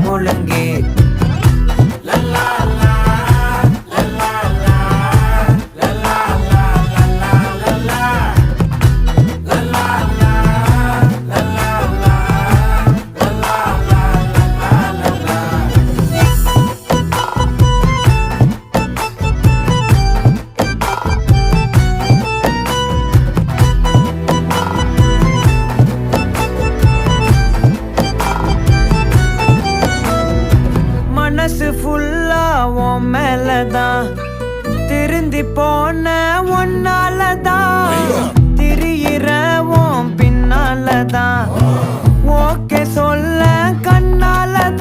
முழுங்கி மனசு ஃபுல்லா உன் மேலதான் திருந்தி போன ஒன்னாலதான் திரியிற உன் பின்னாலதான் ஓகே சொல்ல